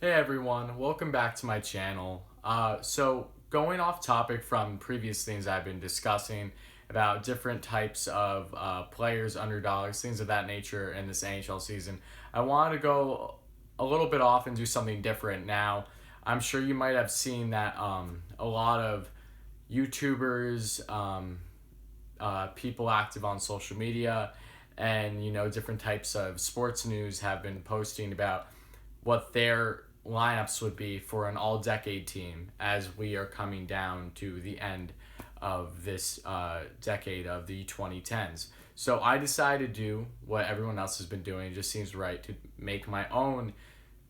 Hey everyone, welcome back to my channel. So going off topic from previous things I've been discussing about different types of players, underdogs, things of that nature in this NHL season, I wanted to go a little bit off and do something different. Now, I'm sure you might have seen that a lot of YouTubers, people active on social media, and different types of sports news have been posting about what their lineups would be for an all decade team as we are coming down to the end of this decade of the 2010s. So I decided to do what everyone else has been doing. It just seems right to make my own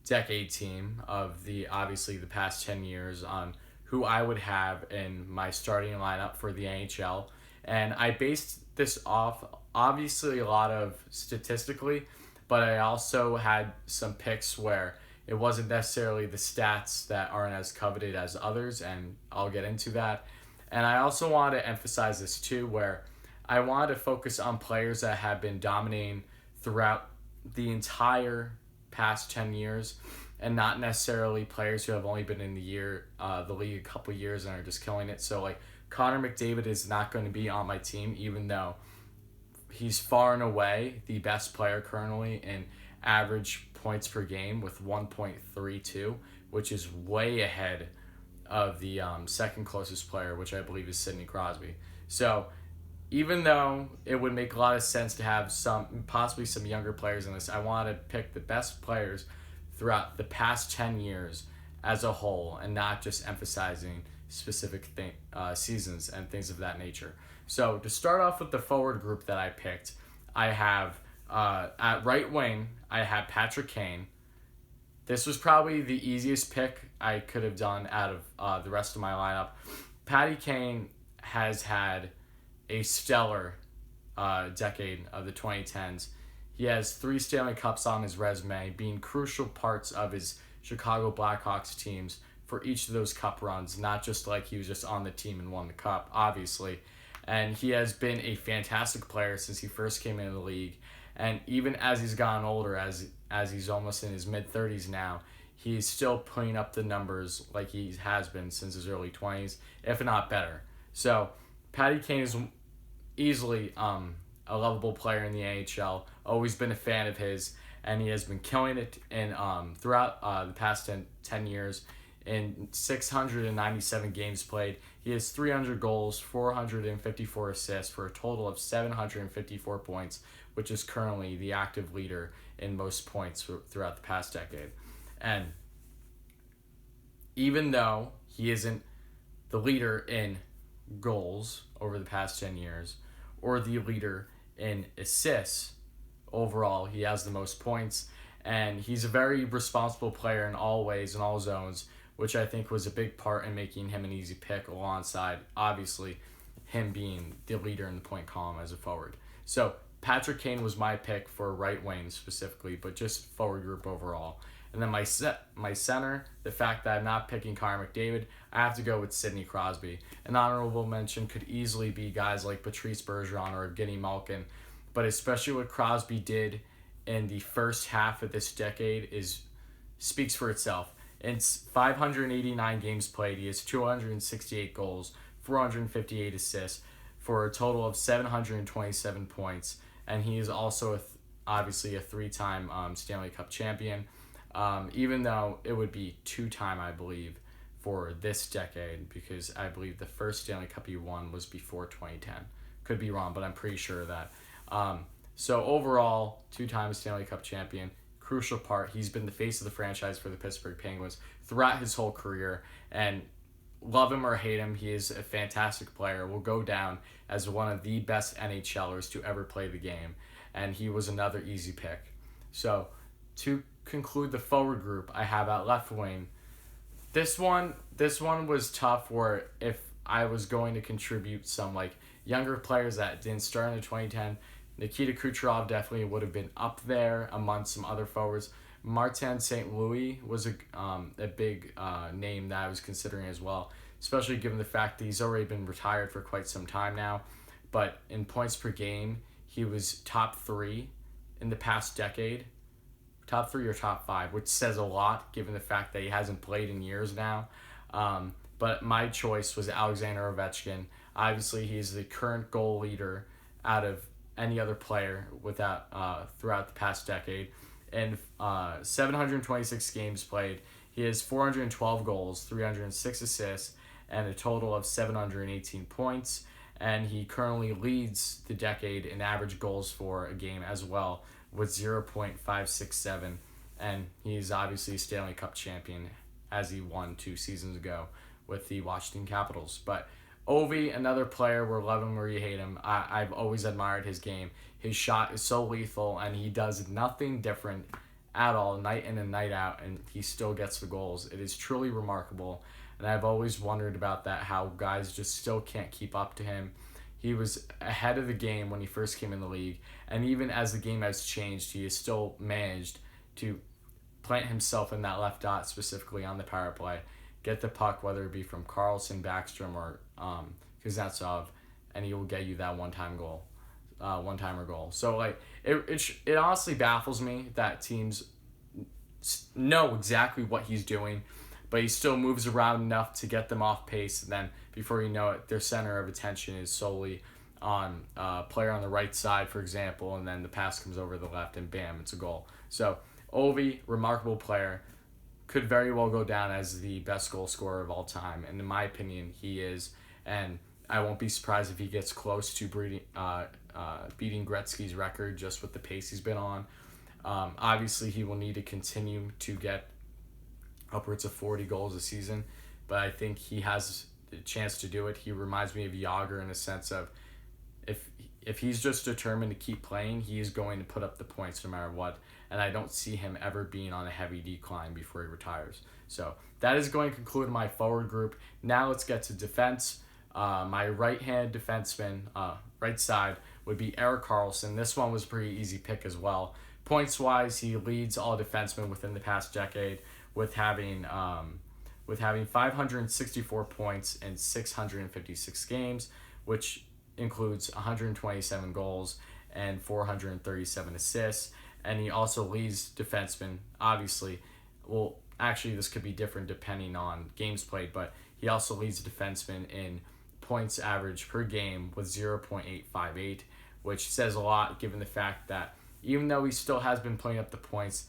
decade team of the obviously the past 10 years on who I would have in my starting lineup for the NHL. And I based this off obviously a lot of statistically, but I also had some picks where it wasn't necessarily the stats that aren't as coveted as others, and I'll get into that. And I also want to emphasize this too, where I wanted to focus on players that have been dominating throughout the entire past 10 years and not necessarily players who have only been in the league a couple years and are just killing it. So like Connor McDavid is not going to be on my team, even though he's far and away the best player currently in average points per game with 1.32, which is way ahead of the second closest player, which I believe is Sidney Crosby. So even though it would make a lot of sense to have possibly some younger players in this, I want to pick the best players throughout the past 10 years as a whole and not just emphasizing specific seasons and things of that nature. So to start off with the forward group that I picked, I have at right wing, I have Patrick Kane. This was probably the easiest pick I could have done out of the rest of my lineup. Patty Kane has had a stellar decade of the 2010s. He has 3 Stanley Cups on his resume, being crucial parts of his Chicago Blackhawks teams for each of those cup runs, not just like he was just on the team and won the cup, obviously. And he has been a fantastic player since he first came into the league. And even as he's gotten older, as he's almost in his mid-30s now, he's still putting up the numbers like he has been since his early 20s, if not better. So Patty Kane is easily a lovable player in the AHL. Always been a fan of his, and he has been killing it in throughout the past 10 years. In 697 games played, he has 300 goals, 454 assists for a total of 754 points, which is currently the active leader in most points throughout the past decade. And even though he isn't the leader in goals over the past 10 years or the leader in assists, overall he has the most points, and he's a very responsible player in all ways, in all zones, which I think was a big part in making him an easy pick alongside, obviously, him being the leader in the point column as a forward. So Patrick Kane was my pick for right wing specifically, but just forward group overall. And then my center, the fact that I'm not picking Connor McDavid, I have to go with Sidney Crosby. An honorable mention could easily be guys like Patrice Bergeron or Evgeny Malkin, but especially what Crosby did in the first half of this decade speaks for itself. In 589 games played, he has 268 goals, 458 assists, for a total of 727 points. And he is also obviously a 3-time Stanley Cup champion, even though it would be 2-time, I believe, for this decade, because I believe the first Stanley Cup he won was before 2010. Could be wrong, but I'm pretty sure of that. So overall, 2-time Stanley Cup champion. Crucial part. He's been the face of the franchise for the Pittsburgh Penguins throughout his whole career, and love him or hate him, he is a fantastic player. Will go down as one of the best NHLers to ever play the game, and he was another easy pick. So to conclude the forward group, I have at left wing. This one was tough, where if I was going to contribute some like younger players that didn't start in the 2010, Nikita Kucherov definitely would have been up there among some other forwards. Martin St. Louis was a big name that I was considering as well, especially given the fact that he's already been retired for quite some time now. But in points per game, he was top 3 in the past decade top three or top five, which says a lot given the fact that he hasn't played in years now. But my choice was Alexander Ovechkin. Obviously, he's the current goal leader out of any other player without throughout the past decade. In 726 games played, he has 412 goals, 306 assists, and a total of 718 points. And he currently leads the decade in average goals for a game as well with 0.567. And he's obviously a Stanley Cup champion as he won 2 seasons ago with the Washington Capitals. But Ovi, another player, where love him or you hate him, I've always admired his game. His shot is so lethal, and he does nothing different at all, night in and night out, and he still gets the goals. It is truly remarkable, and I've always wondered about that, how guys just still can't keep up to him. He was ahead of the game when he first came in the league, and even as the game has changed, he has still managed to plant himself in that left dot, specifically on the power play, get the puck, whether it be from Carlson, Backstrom, or Kuznetsov, and he will get you that one-timer goal. So like it honestly baffles me that teams know exactly what he's doing, but he still moves around enough to get them off pace, and then before you know it, their center of attention is solely on a player on the right side, for example, and then the pass comes over the left, and bam, it's a goal. So Ovi, remarkable player, could very well go down as the best goal scorer of all time, and in my opinion, he is. And I won't be surprised if he gets close to beating Gretzky's record just with the pace he's been on. Obviously, he will need to continue to get upwards of 40 goals a season, but I think he has the chance to do it. He reminds me of Yager in a sense of if he's just determined to keep playing, he is going to put up the points no matter what, and I don't see him ever being on a heavy decline before he retires. So that is going to conclude my forward group. Now let's get to defense. My right-hand defenseman, right side, would be Erik Karlsson. This one was a pretty easy pick as well. Points-wise, he leads all defensemen within the past decade with having 564 points in 656 games, which includes 127 goals and 437 assists. And he also leads defensemen, obviously. Well, actually, this could be different depending on games played, but he also leads defensemen in points average per game with 0.858, which says a lot given the fact that even though he still has been putting up the points,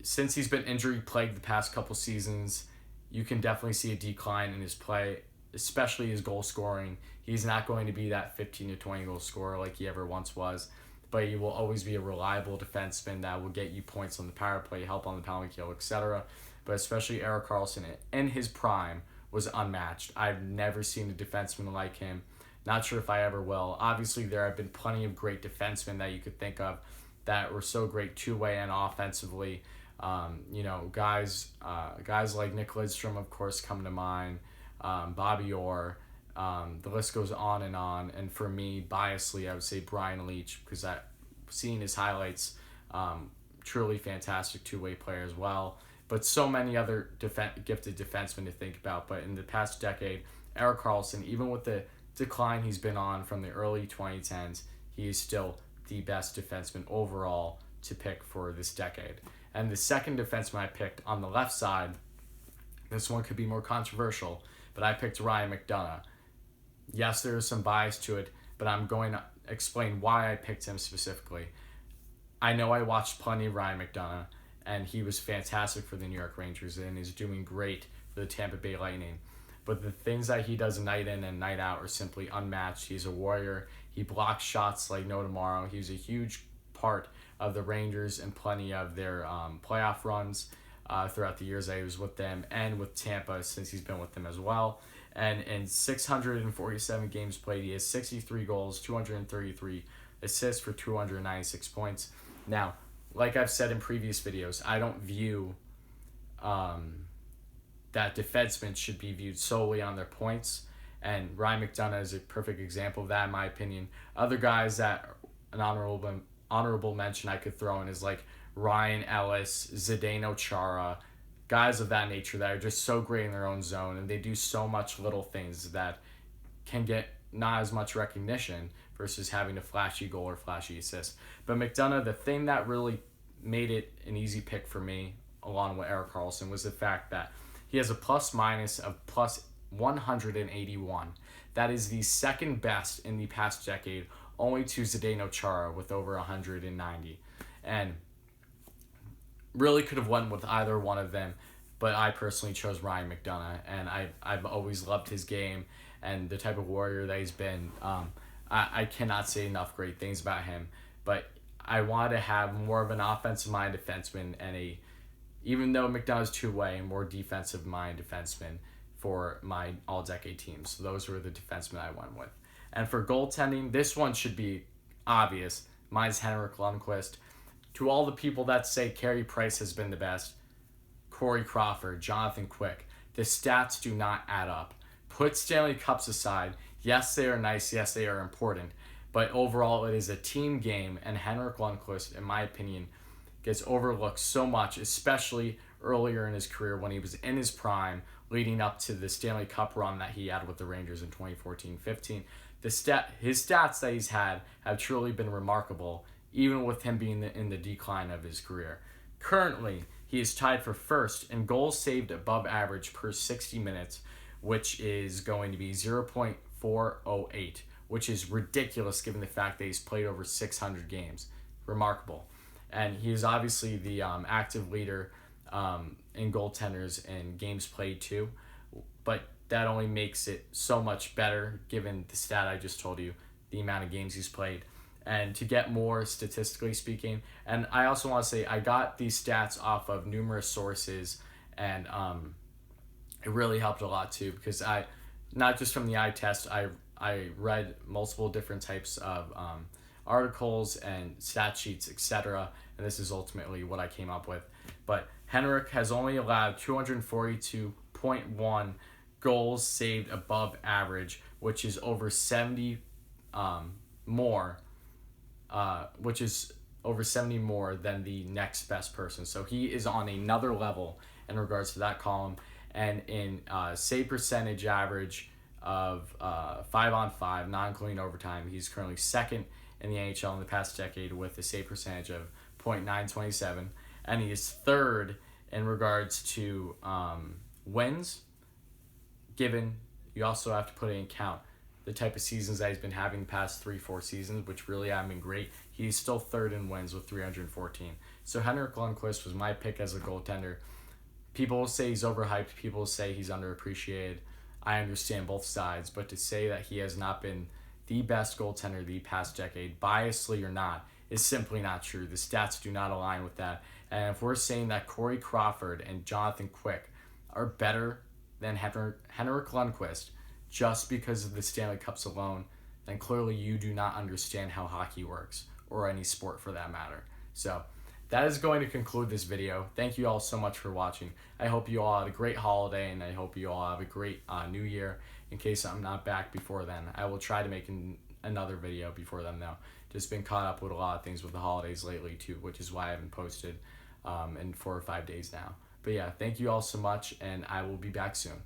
since he's been injury plagued the past couple seasons, you can definitely see a decline in his play, especially his goal scoring. He's not going to be that 15 to 20 goal scorer like he ever once was, but he will always be a reliable defenseman that will get you points on the power play, help on the penalty kill, etc. But especially Erik Karlsson in his prime was unmatched. I've never seen a defenseman like him. Not sure if I ever will. Obviously, there have been plenty of great defensemen that you could think of that were so great two-way and offensively. Guys like Nick Lidstrom, of course, come to mind. Bobby Orr. The list goes on. And for me, biasly, I would say Brian Leetch, because I've seen his highlights. Truly fantastic two-way player as well. But so many other gifted defensemen to think about. But in the past decade, Erik Karlsson, even with the decline he's been on from the early 2010s, he is still the best defenseman overall to pick for this decade. And the second defenseman I picked on the left side, this one could be more controversial, but I picked Ryan McDonagh. Yes, there is some bias to it, but I'm going to explain why I picked him specifically. I know I watched plenty of Ryan McDonagh, and he was fantastic for the New York Rangers and is doing great for the Tampa Bay Lightning. But the things that he does night in and night out are simply unmatched. He's a warrior. He blocks shots like no tomorrow. He was a huge part of the Rangers and plenty of their playoff runs throughout the years that he was with them, and with Tampa since he's been with them as well. And in 647 games played, he has 63 goals, 233 assists for 296 points. Now, like I've said in previous videos, I don't view that defensemen should be viewed solely on their points, and Ryan McDonagh is a perfect example of that, in my opinion. Other guys that an honorable mention I could throw in is like Ryan Ellis, Zdeno Chara, guys of that nature that are just so great in their own zone, and they do so much little things that can get not as much recognition versus having a flashy goal or flashy assist. But McDonagh, the thing that really made it an easy pick for me, along with Erik Karlsson, was the fact that he has a plus minus of plus 181. That is the second best in the past decade, only to Zdeno Chara with over 190. And really could have went with either one of them, but I personally chose Ryan McDonagh, and I've always loved his game and the type of warrior that he's been. I cannot say enough great things about him, but I wanted to have more of an offensive mind defenseman and even though McDonough's two-way, more defensive mind defenseman for my all-decade team. So those were the defensemen I went with. And for goaltending, this one should be obvious. Mine's Henrik Lundqvist. To all the people that say Carey Price has been the best, Corey Crawford, Jonathan Quick, the stats do not add up. Put Stanley Cups aside. Yes, they are nice. Yes, they are important. But overall, it is a team game, and Henrik Lundqvist, in my opinion, gets overlooked so much, especially earlier in his career when he was in his prime, leading up to the Stanley Cup run that he had with the Rangers in 2014-15. His stats that he's had have truly been remarkable, even with him being in the decline of his career. Currently, he is tied for first in goals saved above average per 60 minutes, which is going to be 0.408, which is ridiculous given the fact that he's played over 600 games. Remarkable. And he is obviously the active leader in goaltenders and games played too, but that only makes it so much better given the stat I just told you, the amount of games he's played. And to get more statistically speaking, and I also want to say I got these stats off of numerous sources, and it really helped a lot too, because not just from the eye test, I read multiple different types of articles and stat sheets, etc. And this is ultimately what I came up with. But Henrik has only allowed 242.1 goals saved above average, which is over 70 more, which is over 70 more than the next best person. So he is on another level in regards to that column. And in save percentage average of 5-on-5, not including overtime, he's currently second in the NHL in the past decade with a save percentage of .927, and he is third in regards to wins, given you also have to put in account the type of seasons that he's been having the past 3-4 seasons, which really haven't been great. He's still third in wins with 314. So Henrik Lundqvist was my pick as a goaltender. People will say he's overhyped. People will say he's underappreciated. I understand both sides, but to say that he has not been the best goaltender the past decade, biasly or not, is simply not true. The stats do not align with that. And if we're saying that Corey Crawford and Jonathan Quick are better than Henrik Lundqvist just because of the Stanley Cups alone, then clearly you do not understand how hockey works, or any sport for that matter. So that is going to conclude this video. Thank you all so much for watching. I hope you all had a great holiday, and I hope you all have a great new year. In case I'm not back before then, I will try to make another video before then, though. Just been caught up with a lot of things with the holidays lately too, which is why I haven't posted in 4 or 5 days now. But yeah, thank you all so much, and I will be back soon.